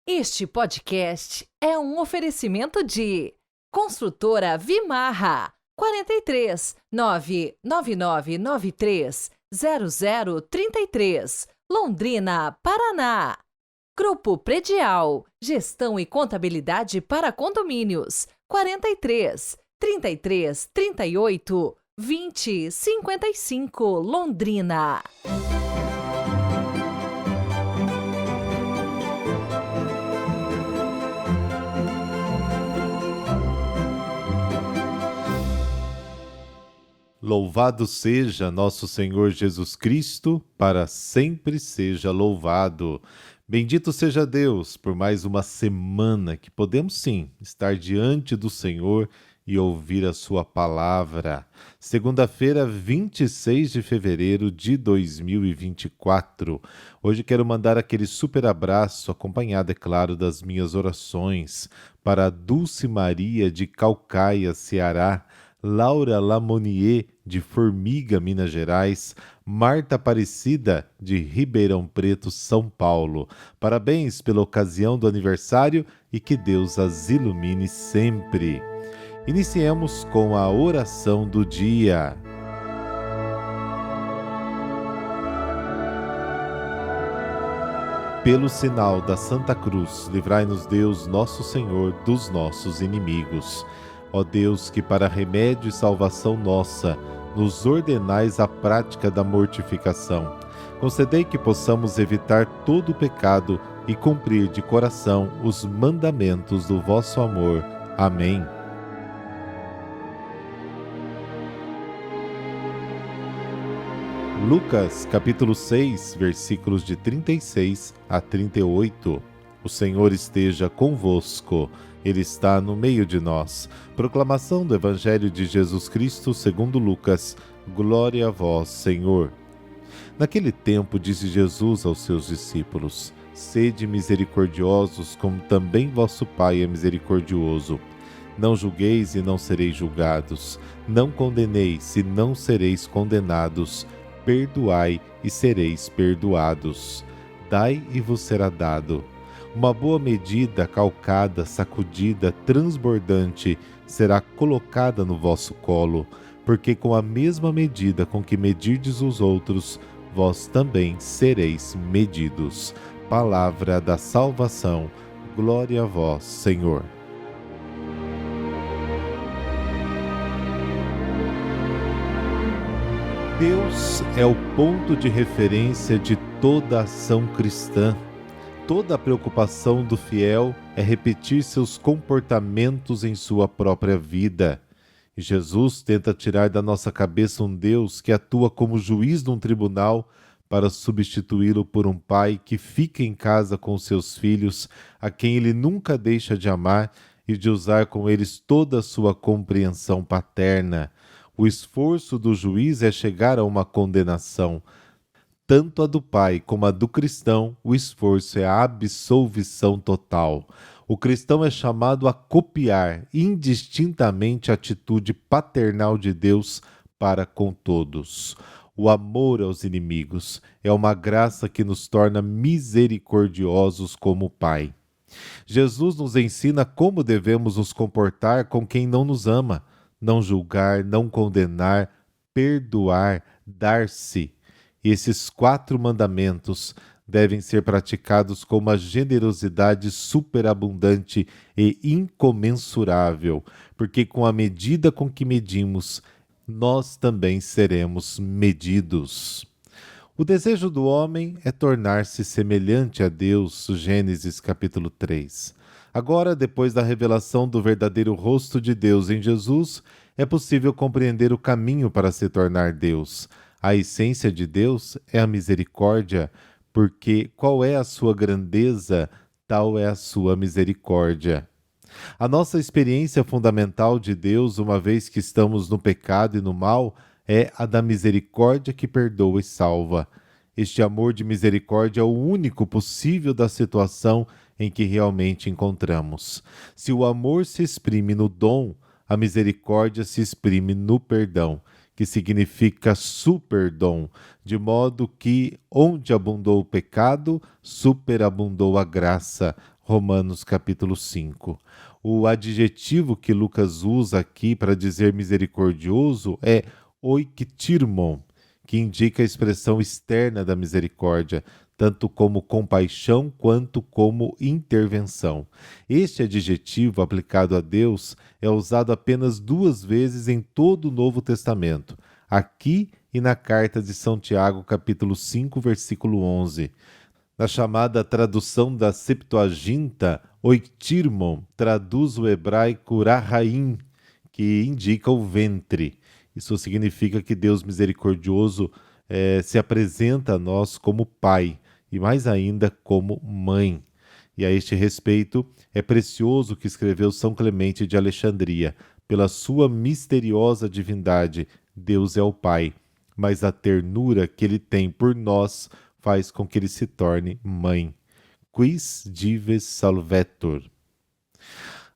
Este podcast é um oferecimento de Construtora Vimarra 43 99993 0033, Londrina, Paraná. Grupo Predial, Gestão e Contabilidade para Condomínios 43 33 38 20 55, Londrina. Louvado seja nosso Senhor Jesus Cristo, para sempre seja louvado. Bendito seja Deus por mais uma semana que podemos sim estar diante do Senhor e ouvir a sua palavra. Segunda-feira, 26 de fevereiro de 2024. Hoje quero mandar aquele super abraço, acompanhado, é claro, das minhas orações, para a Dulce Maria de Caucaia, Ceará, Laura Lamonier, de Formiga, Minas Gerais, Marta Aparecida, de Ribeirão Preto, São Paulo. Parabéns pela ocasião do aniversário e que Deus as ilumine sempre. Iniciemos com a oração do dia. Pelo sinal da Santa Cruz, livrai-nos Deus, nosso Senhor, dos nossos inimigos. Ó Deus, que para remédio e salvação nossa, nos ordenais a prática da mortificação, concedei que possamos evitar todo o pecado e cumprir de coração os mandamentos do vosso amor. Amém. Lucas, capítulo 6, versículos de 36 a 38. O Senhor esteja convosco. Ele está no meio de nós. Proclamação do Evangelho de Jesus Cristo segundo Lucas. Glória a vós, Senhor. Naquele tempo disse Jesus aos seus discípulos: Sede misericordiosos, como também vosso Pai é misericordioso. Não julgueis e não sereis julgados. Não condeneis e não sereis condenados. Perdoai e sereis perdoados. Dai e vos será dado. Uma boa medida, calcada, sacudida, transbordante, será colocada no vosso colo, porque com a mesma medida com que medirdes os outros, vós também sereis medidos. Palavra da salvação. Glória a vós, Senhor. Deus é o ponto de referência de toda ação cristã. Toda a preocupação do fiel é repetir seus comportamentos em sua própria vida. E Jesus tenta tirar da nossa cabeça um Deus que atua como juiz num tribunal para substituí-lo por um pai que fica em casa com seus filhos, a quem ele nunca deixa de amar e de usar com eles toda a sua compreensão paterna. O esforço do juiz é chegar a uma condenação. Tanto a do pai como a do cristão, o esforço é a absolvição total. O cristão é chamado a copiar indistintamente a atitude paternal de Deus para com todos. O amor aos inimigos é uma graça que nos torna misericordiosos como o Pai. Jesus nos ensina como devemos nos comportar com quem não nos ama, não julgar, não condenar, perdoar, dar-se. Esses 4 mandamentos devem ser praticados com uma generosidade superabundante e incomensurável, porque com a medida com que medimos, nós também seremos medidos. O desejo do homem é tornar-se semelhante a Deus, Gênesis capítulo 3. Agora, depois da revelação do verdadeiro rosto de Deus em Jesus, é possível compreender o caminho para se tornar Deus. A essência de Deus é a misericórdia, porque qual é a sua grandeza, tal é a sua misericórdia. A nossa experiência fundamental de Deus, uma vez que estamos no pecado e no mal, é a da misericórdia que perdoa e salva. Este amor de misericórdia é o único possível da situação em que realmente encontramos. Se o amor se exprime no dom, a misericórdia se exprime no perdão, que significa superdom, de modo que onde abundou o pecado, superabundou a graça. Romanos capítulo 5. O adjetivo que Lucas usa aqui para dizer misericordioso é oiktirmon, que indica a expressão externa da misericórdia, tanto como compaixão quanto como intervenção. Este adjetivo aplicado a Deus é usado apenas 2 vezes em todo o Novo Testamento, aqui e na carta de São Tiago, capítulo 5, versículo 11. Na chamada tradução da Septuaginta, oiktirmon traduz o hebraico rahaim, que indica o ventre. Isso significa que Deus misericordioso se apresenta a nós como Pai e mais ainda como Mãe. E a este respeito, é precioso o que escreveu São Clemente de Alexandria. Pela sua misteriosa divindade, Deus é o Pai, mas a ternura que ele tem por nós faz com que ele se torne mãe. Quis dives salvetur.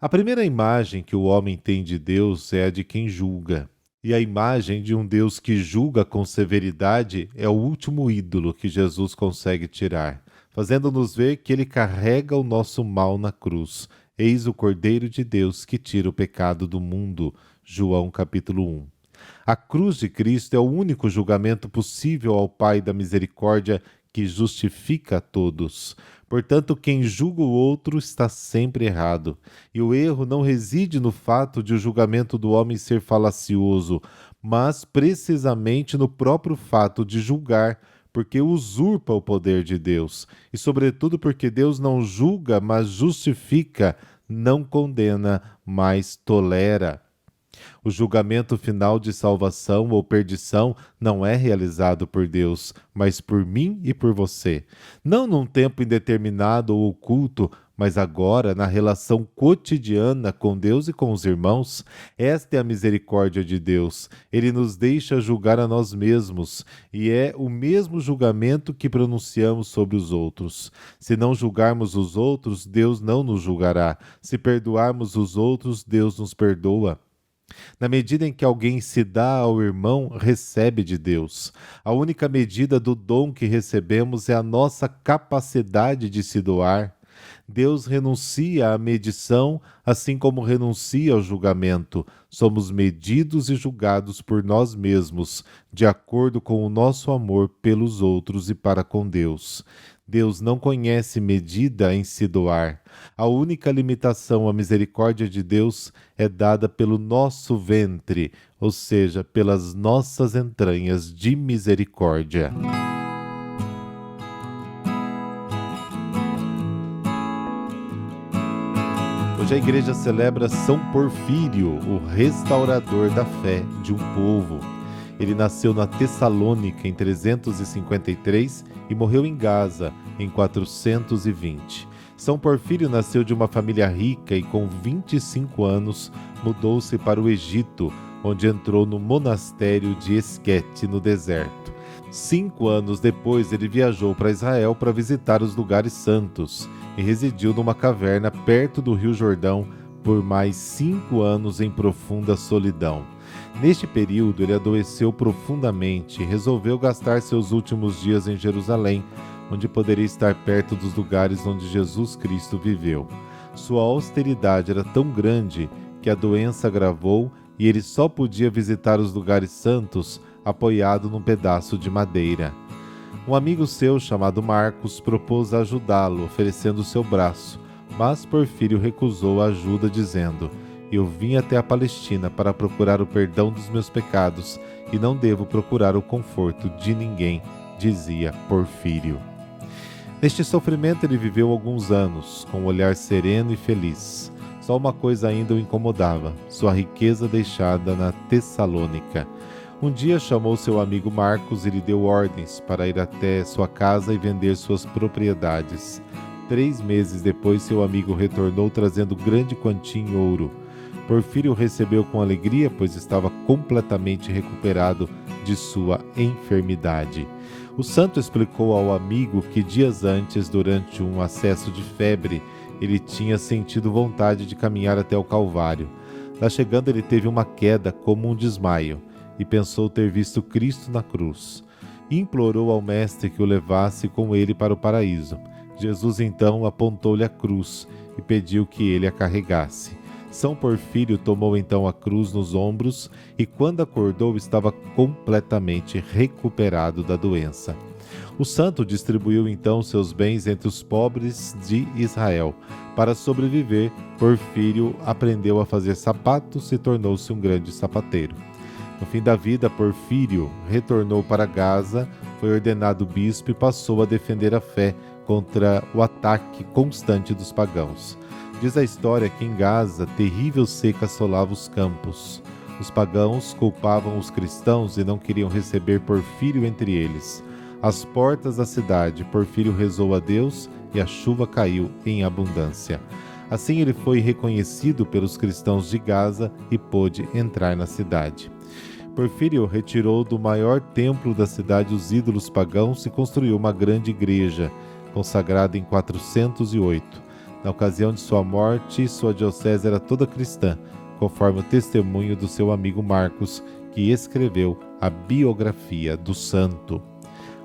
A primeira imagem que o homem tem de Deus é a de quem julga. E a imagem de um Deus que julga com severidade é o último ídolo que Jesus consegue tirar, fazendo-nos ver que ele carrega o nosso mal na cruz. Eis o Cordeiro de Deus que tira o pecado do mundo. João capítulo 1. A cruz de Cristo é o único julgamento possível ao Pai da misericórdia que justifica a todos. Portanto, quem julga o outro está sempre errado. E o erro não reside no fato de o julgamento do homem ser falacioso, mas precisamente no próprio fato de julgar, porque usurpa o poder de Deus. E, sobretudo, porque Deus não julga, mas justifica, não condena, mas tolera. O julgamento final de salvação ou perdição não é realizado por Deus, mas por mim e por você. Não num tempo indeterminado ou oculto, mas agora na relação cotidiana com Deus e com os irmãos. Esta é a misericórdia de Deus. Ele nos deixa julgar a nós mesmos, e é o mesmo julgamento que pronunciamos sobre os outros. Se não julgarmos os outros, Deus não nos julgará. Se perdoarmos os outros, Deus nos perdoa. Na medida em que alguém se dá ao irmão, recebe de Deus. A única medida do dom que recebemos é a nossa capacidade de se doar. Deus renuncia à medição, assim como renuncia ao julgamento. Somos medidos e julgados por nós mesmos, de acordo com o nosso amor pelos outros e para com Deus. Deus não conhece medida em se doar. A única limitação à misericórdia de Deus é dada pelo nosso ventre, ou seja, pelas nossas entranhas de misericórdia. Hoje a igreja celebra São Porfírio, o restaurador da fé de um povo. Ele nasceu na Tessalônica em 353 e morreu em Gaza em 420. São Porfírio nasceu de uma família rica e com 25 anos mudou-se para o Egito, onde entrou no monastério de Esquete, no deserto. 5 anos depois ele viajou para Israel para visitar os lugares santos e residiu numa caverna perto do Rio Jordão por mais 5 anos em profunda solidão. Neste período, ele adoeceu profundamente e resolveu gastar seus últimos dias em Jerusalém, onde poderia estar perto dos lugares onde Jesus Cristo viveu. Sua austeridade era tão grande que a doença agravou e ele só podia visitar os lugares santos apoiado num pedaço de madeira. Um amigo seu, chamado Marcos, propôs ajudá-lo, oferecendo seu braço, mas Porfírio recusou a ajuda, dizendo: "Eu vim até a Palestina para procurar o perdão dos meus pecados e não devo procurar o conforto de ninguém", dizia Porfírio. Neste sofrimento ele viveu alguns anos, com um olhar sereno e feliz. Só uma coisa ainda o incomodava: sua riqueza deixada na Tessalônica. Um dia chamou seu amigo Marcos e lhe deu ordens para ir até sua casa e vender suas propriedades. 3 meses depois, seu amigo retornou trazendo grande quantia em ouro. Porfírio o recebeu com alegria, pois estava completamente recuperado de sua enfermidade. O santo explicou ao amigo que dias antes, durante um acesso de febre, ele tinha sentido vontade de caminhar até o Calvário. Lá chegando, ele teve uma queda como um desmaio e pensou ter visto Cristo na cruz. Implorou ao mestre que o levasse com ele para o paraíso. Jesus então apontou-lhe a cruz e pediu que ele a carregasse. São Porfírio tomou então a cruz nos ombros e, quando acordou, estava completamente recuperado da doença. O santo distribuiu então seus bens entre os pobres de Israel. Para sobreviver, Porfírio aprendeu a fazer sapatos e tornou-se um grande sapateiro. No fim da vida, Porfírio retornou para Gaza, foi ordenado bispo e passou a defender a fé contra o ataque constante dos pagãos. Diz a história que em Gaza, terrível seca assolava os campos. Os pagãos culpavam os cristãos e não queriam receber Porfírio entre eles. Às portas da cidade, Porfírio rezou a Deus e a chuva caiu em abundância. Assim ele foi reconhecido pelos cristãos de Gaza e pôde entrar na cidade. Porfírio retirou do maior templo da cidade os ídolos pagãos e construiu uma grande igreja, consagrada em 408. Na ocasião de sua morte, sua diocese era toda cristã, conforme o testemunho do seu amigo Marcos, que escreveu a biografia do santo.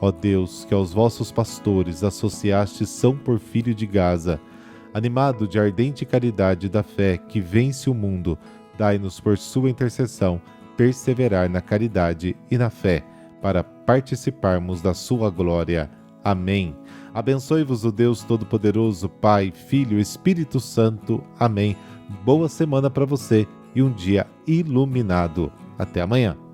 Ó Deus, que aos vossos pastores associaste São Porfírio de Gaza, animado de ardente caridade da fé que vence o mundo, dai-nos por sua intercessão perseverar na caridade e na fé, para participarmos da sua glória. Amém. Abençoe-vos o Deus Todo-Poderoso, Pai, Filho e Espírito Santo. Amém. Boa semana para você e um dia iluminado. Até amanhã.